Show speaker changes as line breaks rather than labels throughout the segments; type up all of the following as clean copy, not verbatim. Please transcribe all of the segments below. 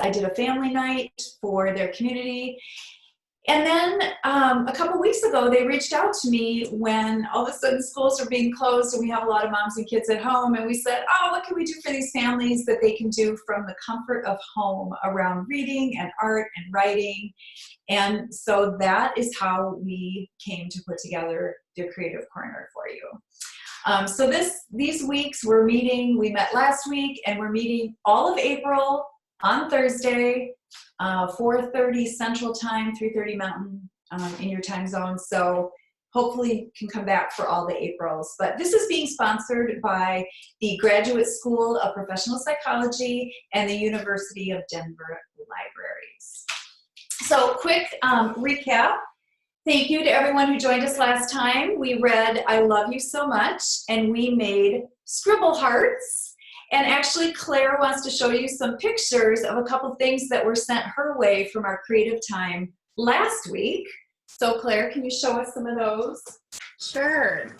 I did a family night for their community. And then a couple weeks ago, they reached out to me when all of a sudden schools are being closed and we have a lot of moms and kids at home. And we said, oh, what can we do for these families that they can do from the comfort of home around reading and art and writing? And so that is how we came to put together the Creative Corner for you. So these weeks we're meeting, we met last week, and we're meeting all of April on Thursday, 4:30 Central Time, 3:30 Mountain in your time zone. So hopefully you can come back for all the Aprils. But this is being sponsored by the Graduate School of Professional Psychology and the University of Denver Libraries. So quick recap. Thank you to everyone who joined us last time. We read I Love You So Much, and we made scribble hearts. And actually, Claire wants to show you some pictures of a couple things that were sent her way from our creative time last week. So Claire, can you show us some of those?
Sure.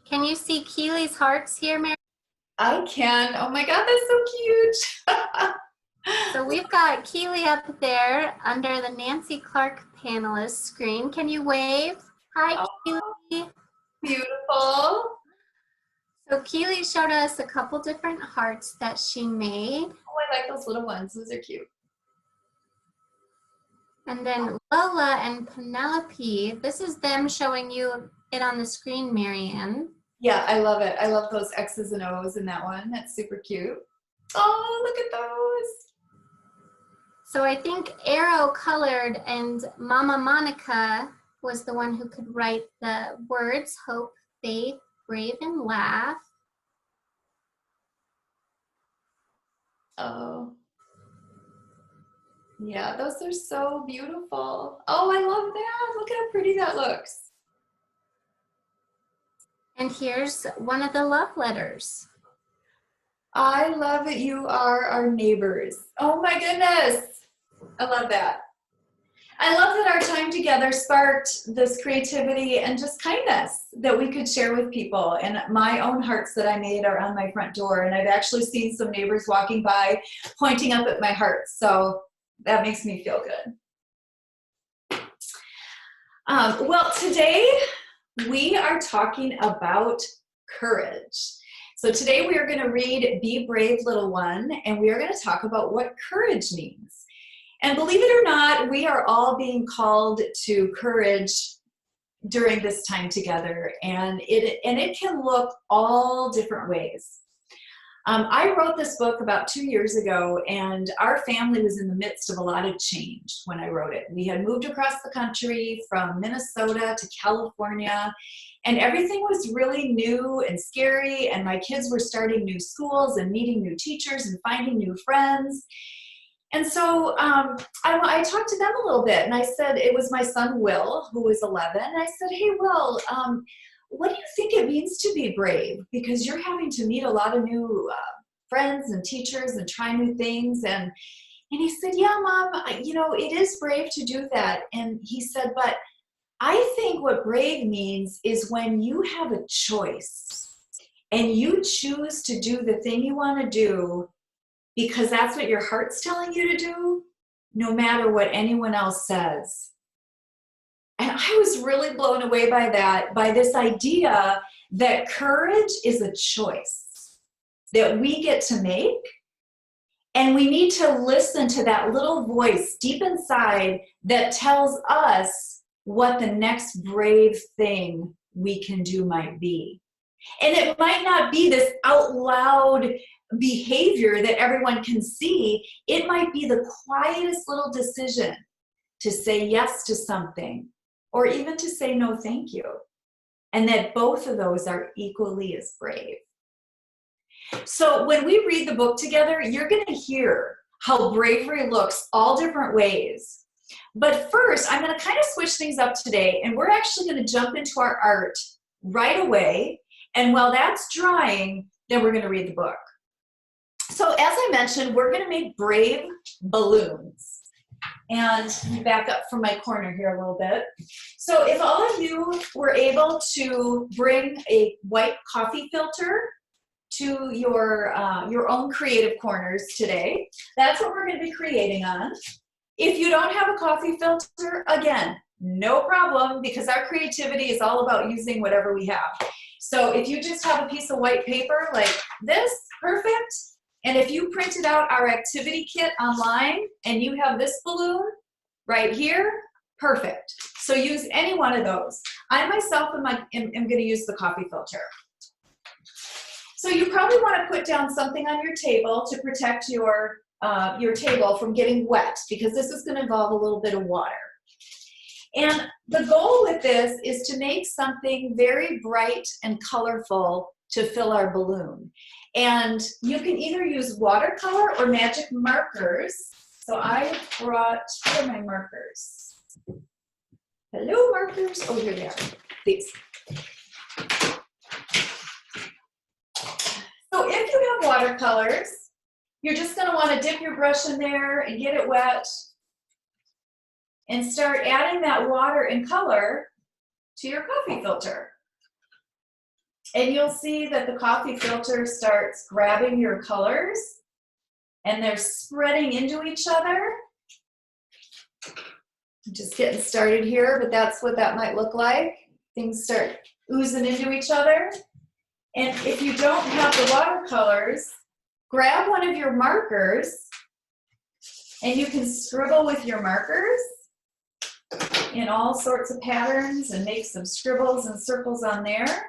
Can you see Keely's hearts here, Mary?
I can. Oh my God, that's so cute.
So we've got Keely up there under the Nancy Clark panelist screen. Can you wave? Hi, Keely.
Beautiful.
So Keely showed us a couple different hearts that she made.
Oh, I like those little ones. Those are cute.
And then Lola and Penelope, this is them showing you it on the screen, Marianne.
Yeah, I love it. I love those X's and O's in that one. That's super cute. Oh, look at those.
So I think Arrow colored, and Mama Monica was the one who could write the words, hope, faith, brave, and laugh.
Oh. Yeah, those are so beautiful. Oh, I love that. Look at how pretty that looks.
And here's one of the love letters.
I love that you are our neighbors. Oh my goodness. I love that. I love that our time together sparked this creativity and just kindness that we could share with people. And my own hearts that I made are on my front door. And I've actually seen some neighbors walking by pointing up at my heart. So that makes me feel good. Well, today we are talking about courage. So today we are going to read Be Brave Little One, and we are going to talk about what courage means. And believe it or not, we are all being called to courage during this time together, and it can look all different ways. I wrote this book about 2 years ago, and our family was in the midst of a lot of change when I wrote it. We had moved across the country from Minnesota to California, and everything was really new and scary, and my kids were starting new schools and meeting new teachers and finding new friends. And so I talked to them a little bit, and I said, it was my son Will, who was 11, and I said, hey, Will, what do you think it means to be brave? Because you're having to meet a lot of new friends and teachers and try new things. And he said, yeah, Mom, it is brave to do that. And he said, but I think what brave means is when you have a choice and you choose to do the thing you want to do because that's what your heart's telling you to do, no matter what anyone else says. And I was really blown away by that, by this idea that courage is a choice that we get to make. And we need to listen to that little voice deep inside that tells us what the next brave thing we can do might be. And it might not be this out loud behavior that everyone can see. It might be the quietest little decision to say yes to something, or even to say no thank you. And that both of those are equally as brave. So when we read the book together, you're going to hear how bravery looks all different ways. But first, I'm going to kind of switch things up today, and we're actually going to jump into our art right away. And while that's drying, then we're going to read the book. So as I mentioned, we're going to make brave balloons. And let me back up from my corner here a little bit. So if all of you were able to bring a white coffee filter to your own creative corners today. That's what we're going to be creating on. If you don't have a coffee filter, again, no problem, because our creativity is all about using whatever we have. So if you just have a piece of white paper like this, perfect. And if you printed out our activity kit online and you have this balloon right here, perfect. So use any one of those. I myself am going to use the coffee filter. So you probably want to put down something on your table to protect your table from getting wet, because this is going to involve a little bit of water. And the goal with this is to make something very bright and colorful to fill our balloon. And you can either use watercolor or magic markers. So I brought, where are my markers? Hello, markers. Oh, here they are. These. So if you have watercolors, you're just going to want to dip your brush in there and get it wet and start adding that water and color to your coffee filter. And you'll see that the coffee filter starts grabbing your colors and they're spreading into each other. I'm just getting started here, but that's what that might look like. Things start oozing into each other. And if you don't have the watercolors, grab one of your markers and you can scribble with your markers in all sorts of patterns and make some scribbles and circles on there.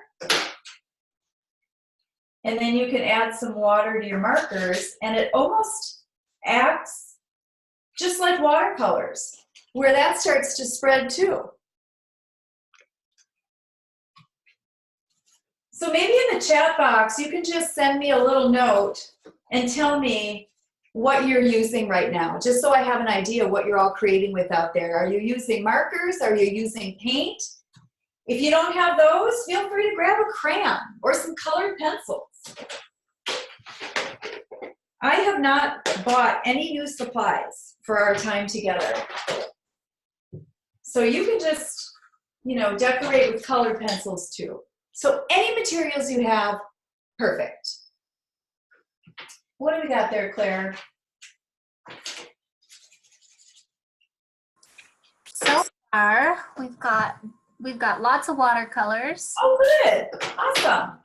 And then you can add some water to your markers, and it almost acts just like watercolors, where that starts to spread too. So maybe in the chat box, you can just send me a little note and tell me what you're using right now, just so I have an idea what you're all creating with out there. Are you using markers? Are you using paint? If you don't have those, feel free to grab a crayon or some colored pencils. I have not bought any new supplies for our time together. So you can just, decorate with colored pencils too. So any materials you have, perfect. What do we got there, Claire?
So far, we've got lots of watercolors.
Oh, good. Awesome.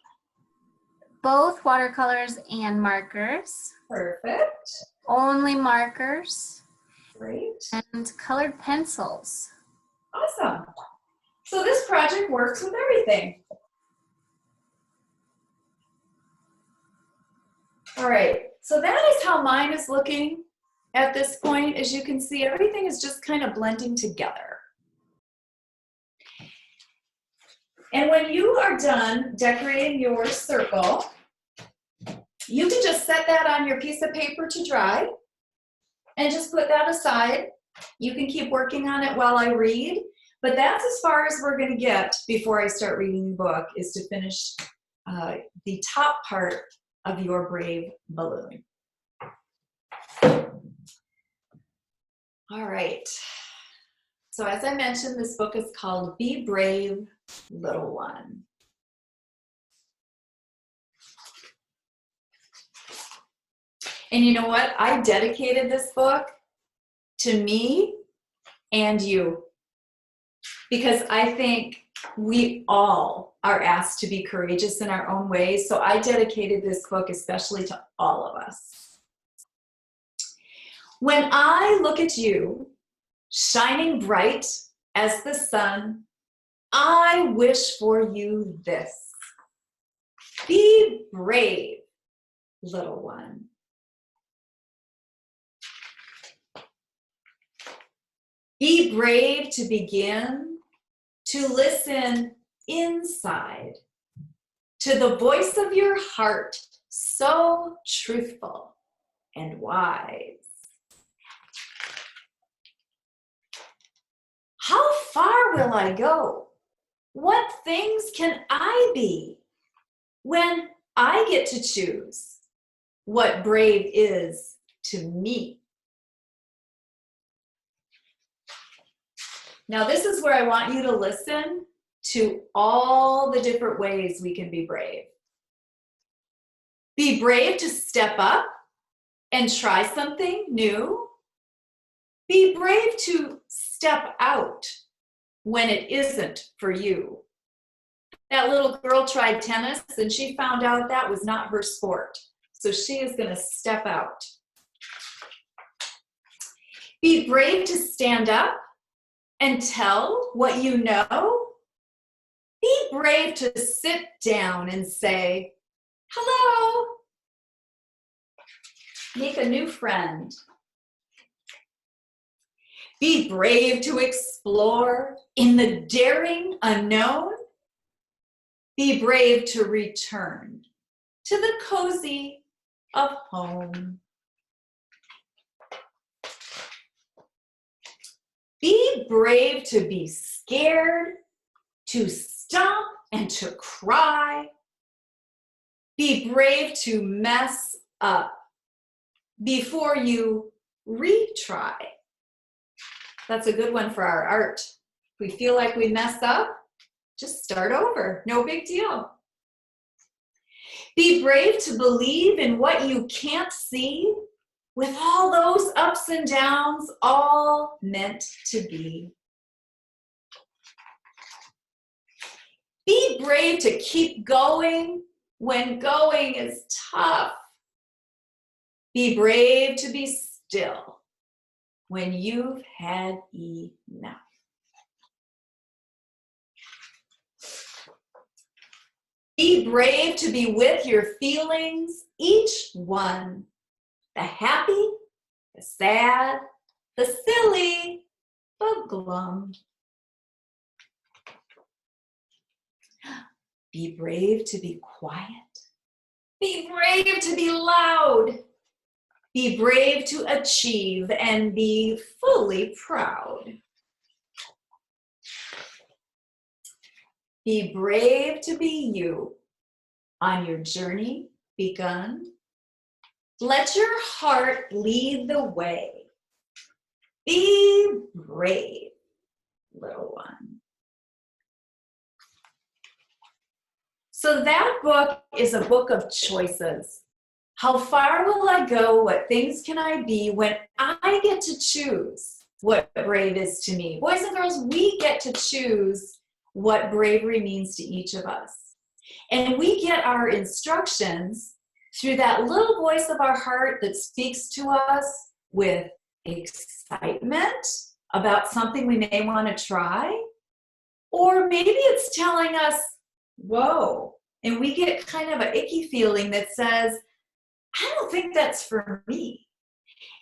Both watercolors and markers.
Perfect.
Only markers.
Great.
And colored pencils.
Awesome. So this project works with everything. All right. So that is how mine is looking at this point. As you can see, everything is just kind of blending together. And when you are done decorating your circle, you can just set that on your piece of paper to dry and just put that aside. You can keep working on it while I read, but that's as far as we're going to get before I start reading the book, is to finish the top part of your brave balloon. All right. So as I mentioned, this book is called Be Brave, Little One. And you know what? I dedicated this book to me and you, because I think we all are asked to be courageous in our own ways. So I dedicated this book especially to all of us. When I look at you, shining bright as the sun, I wish for you this: be brave, little one. Be brave to begin, to listen inside to the voice of your heart, so truthful and wise. How far will I go? What things can I be when I get to choose what brave is to me? Now, this is where I want you to listen to all the different ways we can be brave. Be brave to step up and try something new. Be brave to step out when it isn't for you. That little girl tried tennis and she found out that was not her sport. So she is going to step out. Be brave to stand up and tell what you know. Be brave to sit down and say, hello. Make a new friend. Be brave to explore in the daring unknown. Be brave to return to the cozy of home. Be brave to be scared, to stomp and to cry. Be brave to mess up before you retry. That's a good one for our art. If we feel like we mess up, just start over. No big deal. Be brave to believe in what you can't see, with all those ups and downs all meant to be. Be brave to keep going when going is tough. Be brave to be still when you've had enough. Be brave to be with your feelings, each one. The happy, the sad, the silly, the glum. Be brave to be quiet. Be brave to be loud. Be brave to achieve and be fully proud. Be brave to be you on your journey begun. Let your heart lead the way. Be brave, little one. So that book is a book of choices. How far will I go? What things can I be when I get to choose what brave is to me? Boys and girls, we get to choose what bravery means to each of us. And we get our instructions through that little voice of our heart that speaks to us with excitement about something we may want to try. Or maybe it's telling us, whoa, and we get kind of an icky feeling that says, I don't think that's for me.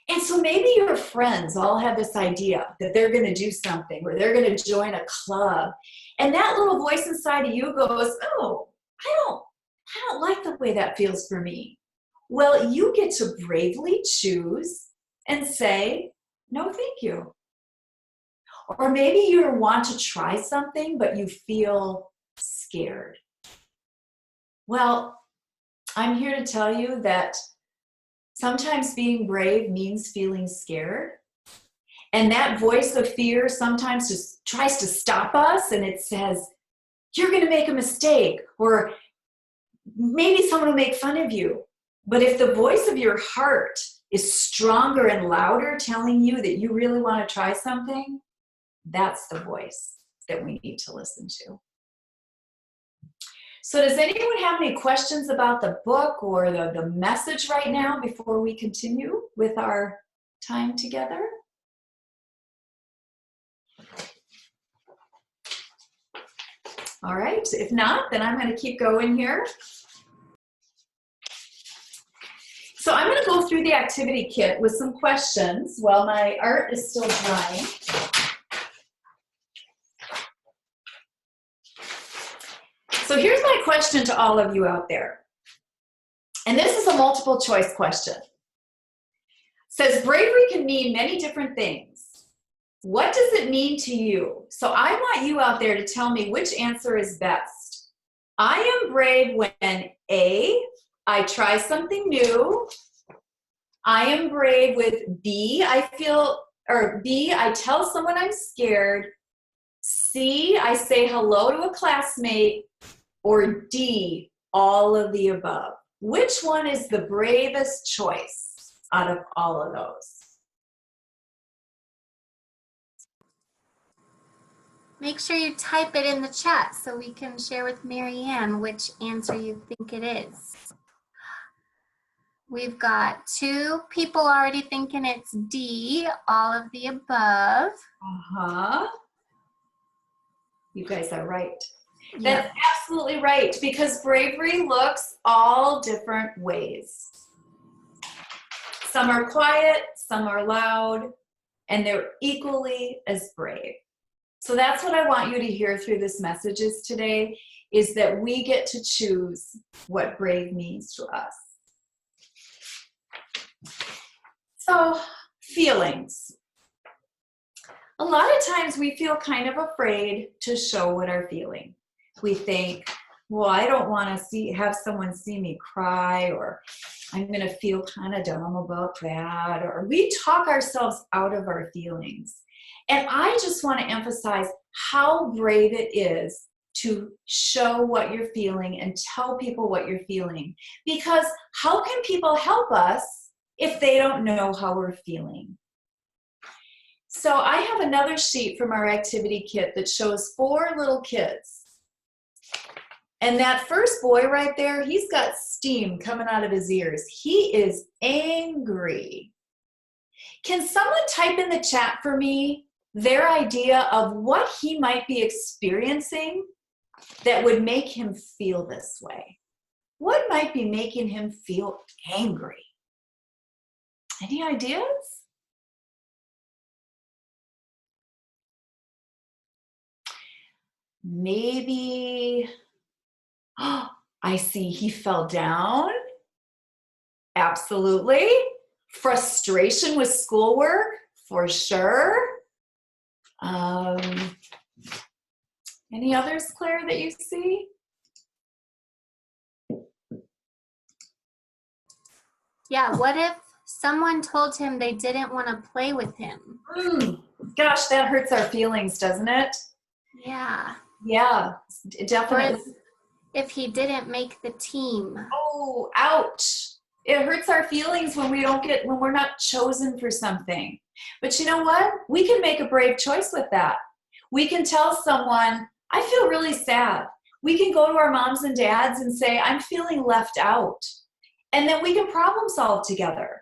And so maybe your friends all have this idea that they're going to do something, or they're going to join a club. And that little voice inside of you goes, oh, I don't like the way that feels for me. Well, you get to bravely choose and say, no, thank you. Or maybe you want to try something, but you feel scared. Well, I'm here to tell you that sometimes being brave means feeling scared. And that voice of fear sometimes just tries to stop us, and it says, you're going to make a mistake, or maybe someone will make fun of you. But if the voice of your heart is stronger and louder telling you that you really want to try something, that's the voice that we need to listen to. So does anyone have any questions about the book or the message right now before we continue with our time together? All right, if not, then I'm going to keep going here. So I'm going to go through the activity kit with some questions while my art is still drying. So here's my question to all of you out there. And this is a multiple choice question. It says, bravery can mean many different things. What does it mean to you? So I want you out there to tell me which answer is best. I am brave when A, I try something new. I am brave with B, I tell someone I'm scared. C, I say hello to a classmate. Or D, all of the above. Which one is the bravest choice out of all of those?
Make sure you type it in the chat so we can share with Marianne which answer you think it is. We've got 2 people already thinking it's D, all of the above.
Uh-huh. You guys are right.
Yeah.
That's absolutely right, because bravery looks all different ways. Some are quiet, some are loud, and they're equally as brave. So that's what I want you to hear through this messages today, is that we get to choose what brave means to us. So, feelings. A lot of times we feel kind of afraid to show what we're feeling. We think, well, I don't want to have someone see me cry, or I'm going to feel kind of dumb about that, or we talk ourselves out of our feelings. And I just want to emphasize how brave it is to show what you're feeling and tell people what you're feeling. Because how can people help us if they don't know how we're feeling? So I have another sheet from our activity kit that shows 4 little kids. And that first boy right there, he's got steam coming out of his ears. He is angry. Can someone type in the chat for me their idea of what he might be experiencing that would make him feel this way? What might be making him feel angry? Any ideas? Maybe, oh, I see, he fell down. Absolutely. Frustration with schoolwork, for sure. Any others, Claire, that you see?
Yeah, what if someone told him they didn't want to play with him?
Gosh, that hurts our feelings, doesn't it?
Yeah.
Yeah, definitely.
Or if he didn't make the team.
Oh, ouch. It hurts our feelings when we're not chosen for something. But you know what? We can make a brave choice with that. We can tell someone, I feel really sad. We can go to our moms and dads and say, I'm feeling left out. And then we can problem solve together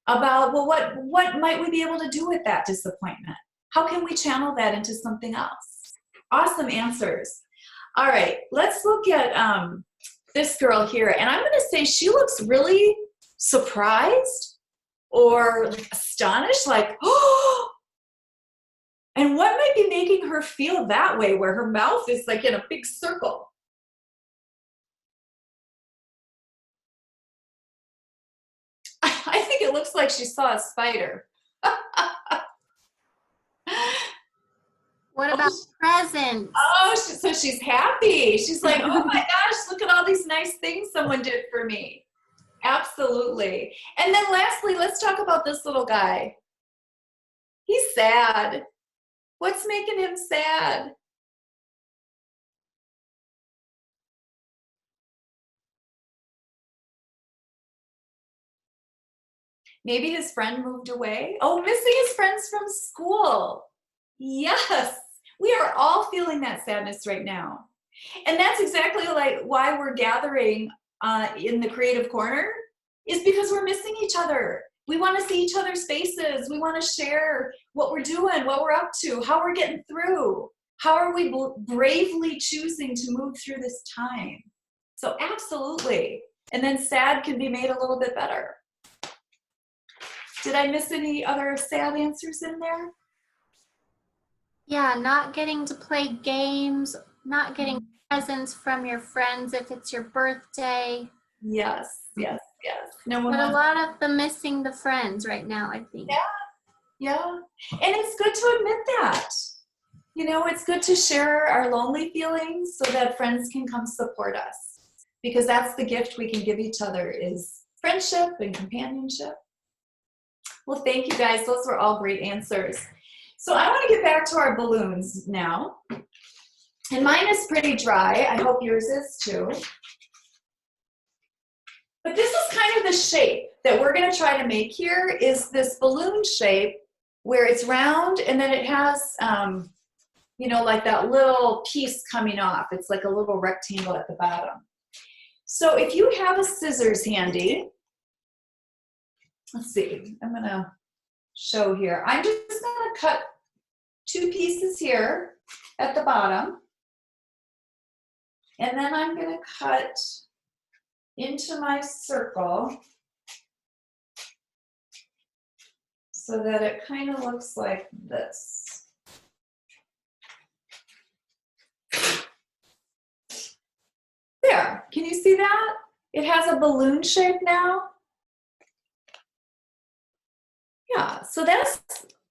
about, well, what might we be able to do with that disappointment? How can we channel that into something else? Awesome answers. All right, let's look at this girl here. And I'm going to say she looks really surprised or like astonished, like, oh! And what might be making her feel that way, where her mouth is like in a big circle? I think it looks like she saw a spider.
What about presents?
Oh, so she's happy. She's like, oh my gosh, look at all these nice things someone did for me. Absolutely. And then lastly, let's talk about this little guy. He's sad. What's making him sad? Maybe his friend moved away. Oh, missing his friends from school. Yes, we are all feeling that sadness right now. And that's exactly like why we're gathering in the Creative Corner, is because we're missing each other. We want to see each other's faces. We want to share what we're doing, what we're up to, how we're getting through. How are we bravely choosing to move through this time? So absolutely. And then sad can be made a little bit better. Did I miss any other sad answers in there?
Yeah, not getting to play games, not getting presents from your friends if it's your birthday.
Yes, yes, yes. No one
But a
wants.
lot of the missing the friends right now, I think.
Yeah. And it's good to admit that. You know, it's good to share our lonely feelings so that friends can come support us. Because that's the gift we can give each other, is friendship and companionship. Well, thank you guys. Those were all great answers. So I want to get back to our balloons now. And mine is pretty dry. I hope yours is too. But this is kind of the shape that we're going to try to make here, is this balloon shape where it's round and then it has, you know, like that little piece coming off. It's like a little rectangle at the bottom. So if you have a scissors handy, let's see, I'm going to show here. I'm just going to cut 2 pieces here at the bottom. And then I'm going to cut into my circle so that it kind of looks like this. There, can you see that? It has a balloon shape now. Yeah, so that's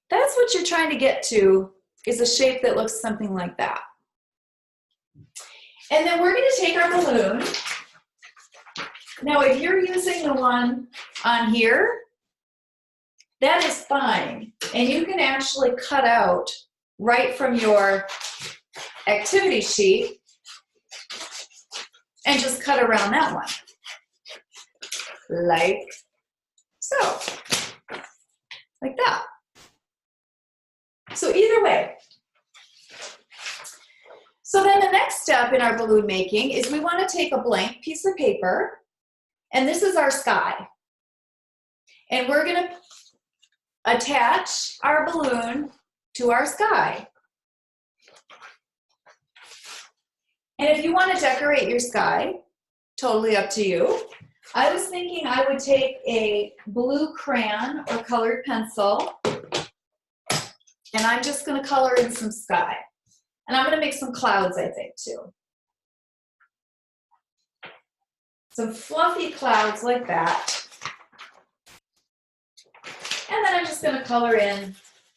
what you're trying to get to, is a shape that looks something like that. And then we're going to take our balloon. Now, if you're using the one on here, that is fine. And you can actually cut out right from your activity sheet and just cut around that one. Like so. Like that. So either way. So then the next step in our balloon making is we want to take a blank piece of paper, and this is our sky. And we're going to attach our balloon to our sky. And if you want to decorate your sky, totally up to you. I was thinking I would take a blue crayon or colored pencil, and I'm just going to color in some sky. And I'm going to make some clouds, I think, too. Some fluffy clouds like that. And then I'm just going to color in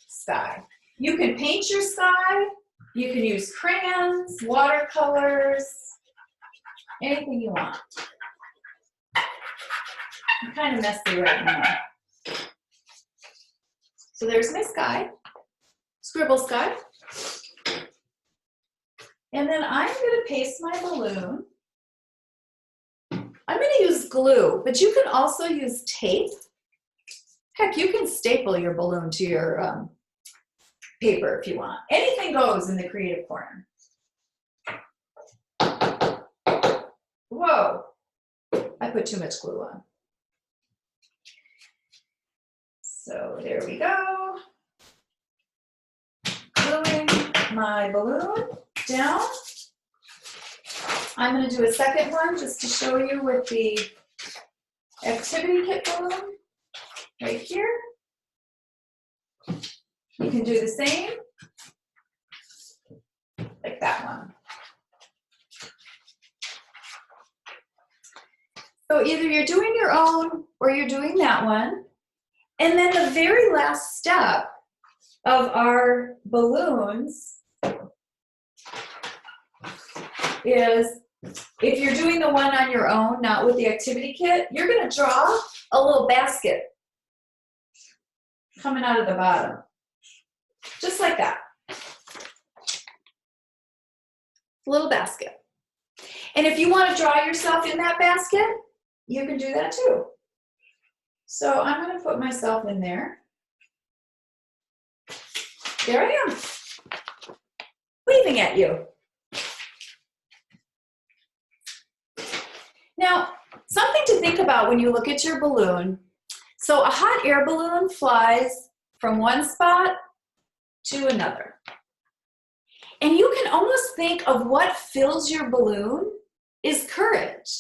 sky. You can paint your sky. You can use crayons, watercolors, anything you want. I'm kind of messy right now. So there's my sky, scribble sky. And then I'm going to paste my balloon. I'm going to use glue, but you can also use tape. Heck, you can staple your balloon to your paper if you want. Anything goes in the creative corner. Whoa, I put too much glue on. So there we go. Gluing my balloon down. I'm going to do a second one just to show you with the activity kit balloon right here. You can do the same, like that one. So either you're doing your own or you're doing that one. And then the very last step of our balloons is, if you're doing the one on your own, not with the activity kit, you're going to draw a little basket coming out of the bottom. Just like that. A little basket. And if you want to draw yourself in that basket, you can do that too. So I'm going to put myself in there. There I am, waving at you. Now, something to think about when you look at your balloon. So a hot air balloon flies from one spot to another. And you can almost think of what fills your balloon is courage.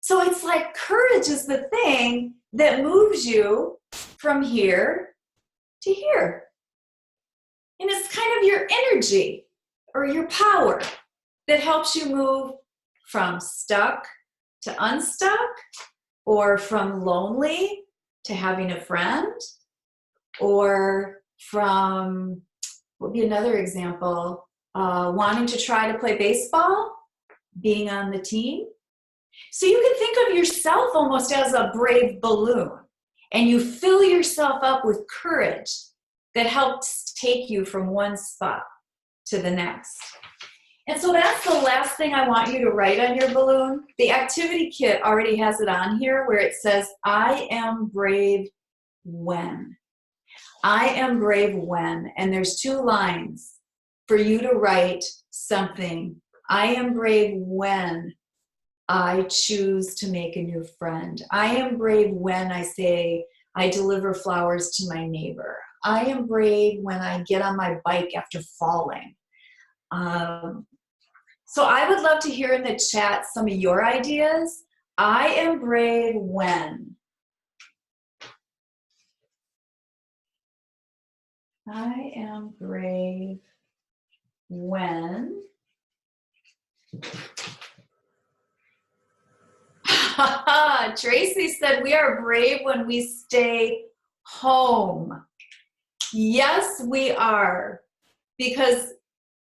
So it's like courage is the thing that moves you from here to here. And it's kind of your energy or your power that helps you move from stuck to unstuck, or from lonely to having a friend, or from, what would be another example, wanting to try to play baseball, being on the team. So you can think of yourself almost as a brave balloon, and you fill yourself up with courage that helps take you from one spot to the next. And so that's the last thing I want you to write on your balloon. The activity kit already has it on here where it says, I am brave when. I am brave when. And there's 2 lines for you to write something. I am brave when I choose to make a new friend. I am brave when I say I deliver flowers to my neighbor. I am brave when I get on my bike after falling. So I would love to hear in the chat some of your ideas. I am brave when. I am brave when. Tracy said we are brave when we stay home. Yes, we are. Because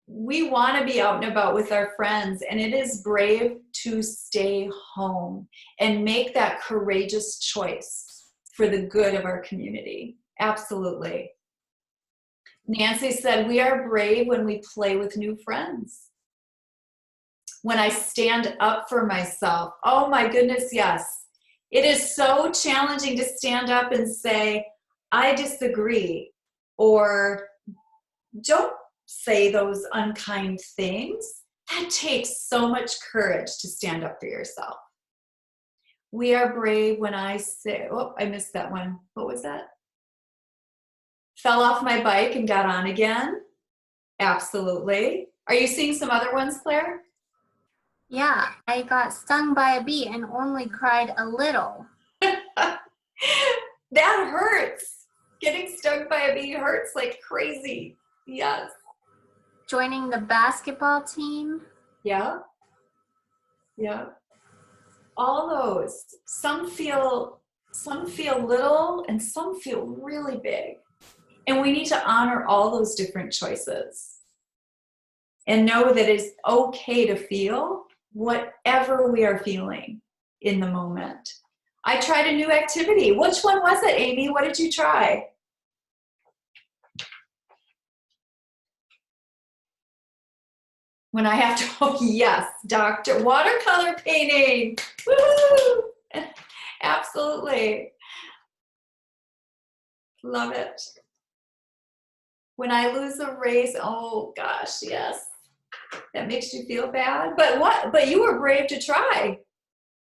we want to be out and about with our friends, and it is brave to stay home and make that courageous choice for the good of our community. Absolutely. Nancy said, we are brave when we play with new friends. When I stand up for myself. Oh my goodness, yes. It is so challenging to stand up and say, I disagree, or don't say those unkind things. That takes so much courage to stand up for yourself. We are brave when I say, oh, I missed that one. What was that? Fell off my bike and got on again. Absolutely. Are you seeing some other ones, Claire?
Yeah, I got stung by a bee and only cried a little.
That hurts. Getting stung by a bee hurts like crazy. Yes.
Joining the basketball team.
Yeah. Yeah. All those. Some feel little and some feel really big. And we need to honor all those different choices. And know that it's okay to feel whatever we are feeling in the moment. I tried a new activity. Which one was it, Amy? What did you try? When I have to, oh yes, doctor, watercolor painting. Woo! Absolutely. Love it. When I lose a race, oh gosh, yes. That makes you feel bad. But what? But you were brave to try.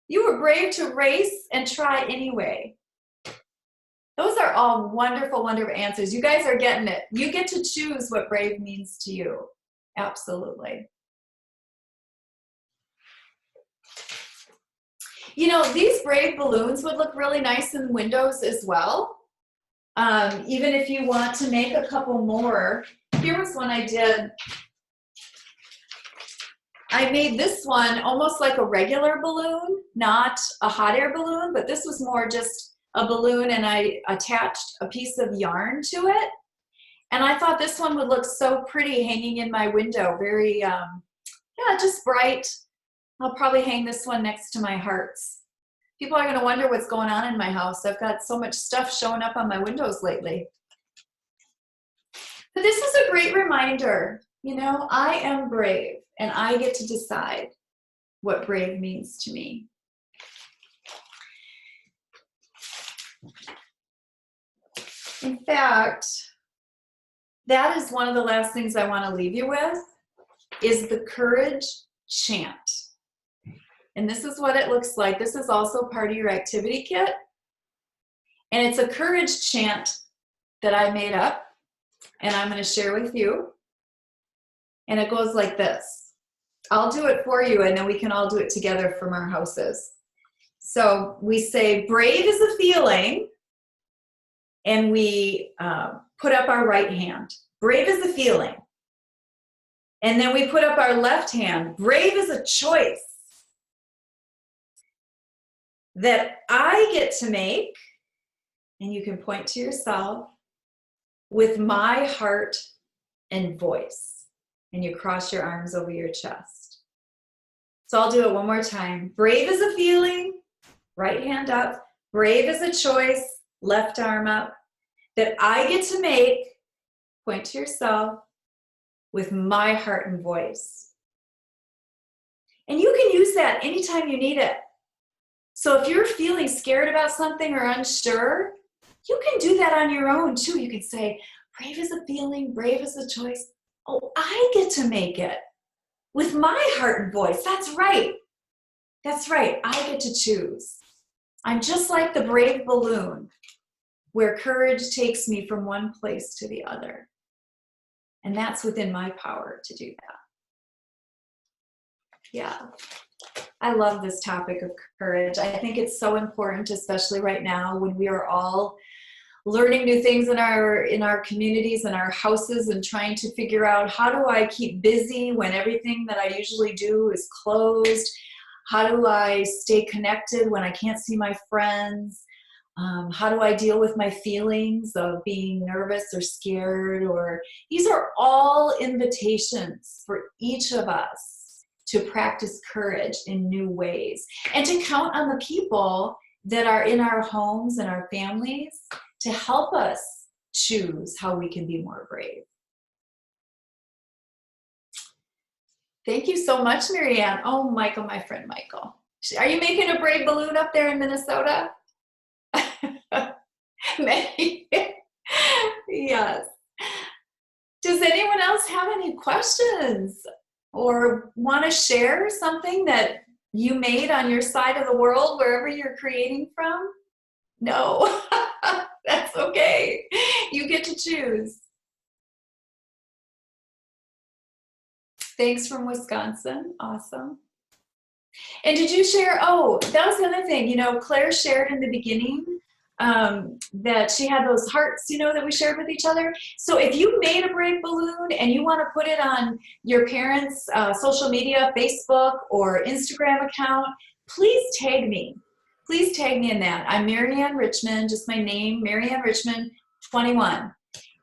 You were brave to race and try anyway. Those are all wonderful, wonderful answers. You guys are getting it. You get to choose what brave means to you. Absolutely. You know, these brave balloons would look really nice in windows as well. Even if you want to make a couple more. Here was one I did. I made this one almost like a regular balloon, not a hot air balloon, but this was more just a balloon, and I attached a piece of yarn to it. And I thought this one would look so pretty hanging in my window. Very, yeah, just bright. I'll probably hang this one next to my hearts. People are going to wonder what's going on in my house. I've got so much stuff showing up on my windows lately. But this is a great reminder. You know, I am brave, and I get to decide what brave means to me. In fact, that is one of the last things I want to leave you with, is the courage chant. And this is what it looks like. This is also part of your activity kit. And it's a courage chant that I made up, and I'm going to share with you. And it goes like this. I'll do it for you, and then we can all do it together from our houses. So we say, brave is a feeling, and we put up our right hand. Brave is a feeling. And then we put up our left hand. Brave is a choice that I get to make, and you can point to yourself, with my heart and voice. And you cross your arms over your chest. So I'll do it one more time. Brave is a feeling, right hand up. Brave is a choice, left arm up, that I get to make, point to yourself, with my heart and voice. And you can use that anytime you need it. So if you're feeling scared about something or unsure, you can do that on your own too. You can say, brave is a feeling, brave is a choice. Oh, I get to make it with my heart and voice. That's right. That's right. I get to choose. I'm just like the brave balloon where courage takes me from one place to the other. And that's within my power to do that. Yeah. I love this topic of courage. I think it's so important, especially right now when we are all learning new things in our communities and our houses and trying to figure out, how do I keep busy when everything that I usually do is closed? How do I stay connected when I can't see my friends? How do I deal with my feelings of being nervous or scared? Or these are all invitations for each of us to practice courage in new ways and to count on the people that are in our homes and our families to help us choose how we can be more brave. Thank you so much, Marianne. Oh, Michael, my friend Michael. Are you making a brave balloon up there in Minnesota? Maybe. Yes. Does anyone else have any questions or want to share something that you made on your side of the world, wherever you're creating from? No, that's okay. You get to choose. Thanks from Wisconsin. Awesome. And did you share, oh, that was the other thing, you know, Claire shared in the beginning that she had those hearts, you know, that we shared with each other. So if you made a brave balloon and you want to put it on your parents' social media, Facebook or Instagram account, please tag me. Please tag me in that. I'm Marianne Richmond, just my name, Marianne Richmond 21.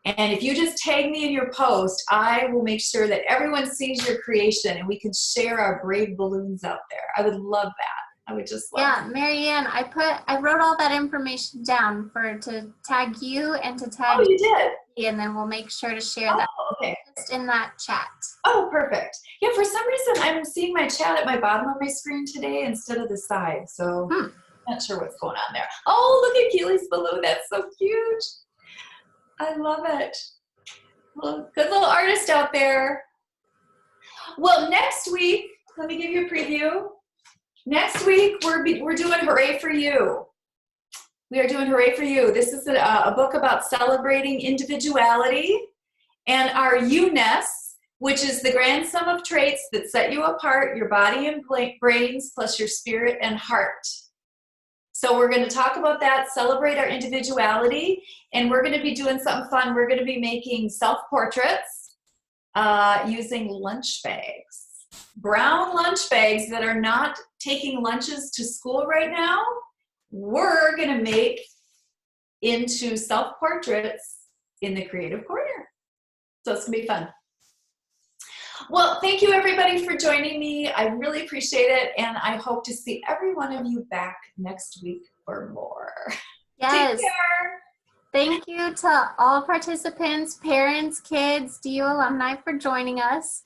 And if you just tag me in your post, I will make sure that everyone sees your creation and we can share our brave balloons out there. I would love that. I would just love
that. Marianne, I wrote all that information down to tag you and to tag
you did.
And then we'll make sure to share that just in that chat.
Oh, perfect. Yeah, for some reason I'm seeing my chat at my bottom of my screen today instead of the side. So not sure what's going on there. Oh, look at Keely's balloon. That's so cute. I love it. Well, good little artist out there. Well, next week, let me give you a preview. Next week, we're doing Hooray for You. We are doing Hooray for You. This is a book about celebrating individuality and our you-ness, which is the grand sum of traits that set you apart, your body and brains, plus your spirit and heart. So we're going to talk about that, celebrate our individuality, and we're going to be doing something fun. We're going to be making self-portraits using lunch bags. Brown lunch bags that are not taking lunches to school right now, we're going to make into self-portraits in the Creative Corner. So it's going to be fun. Well, thank you everybody for joining me. I really appreciate it, and I hope to see every one of you back next week for more.
Yes.
Take care.
Thank you to all participants, parents, kids, DU alumni for joining us.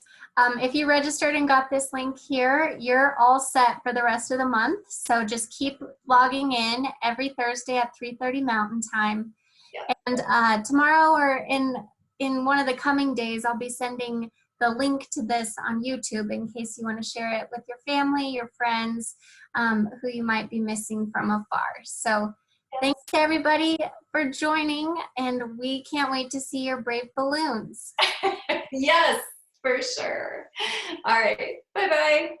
If you registered and got this link here, you're all set for the rest of the month. So just keep logging in every Thursday at 3:30 Mountain Time. Yeah. And tomorrow or in one of the coming days, I'll be sending the link to this on YouTube in case you want to share it with your family, your friends, who you might be missing from afar. So thanks to everybody for joining, and we can't wait to see your brave balloons.
Yes, for sure. All right. Bye-bye.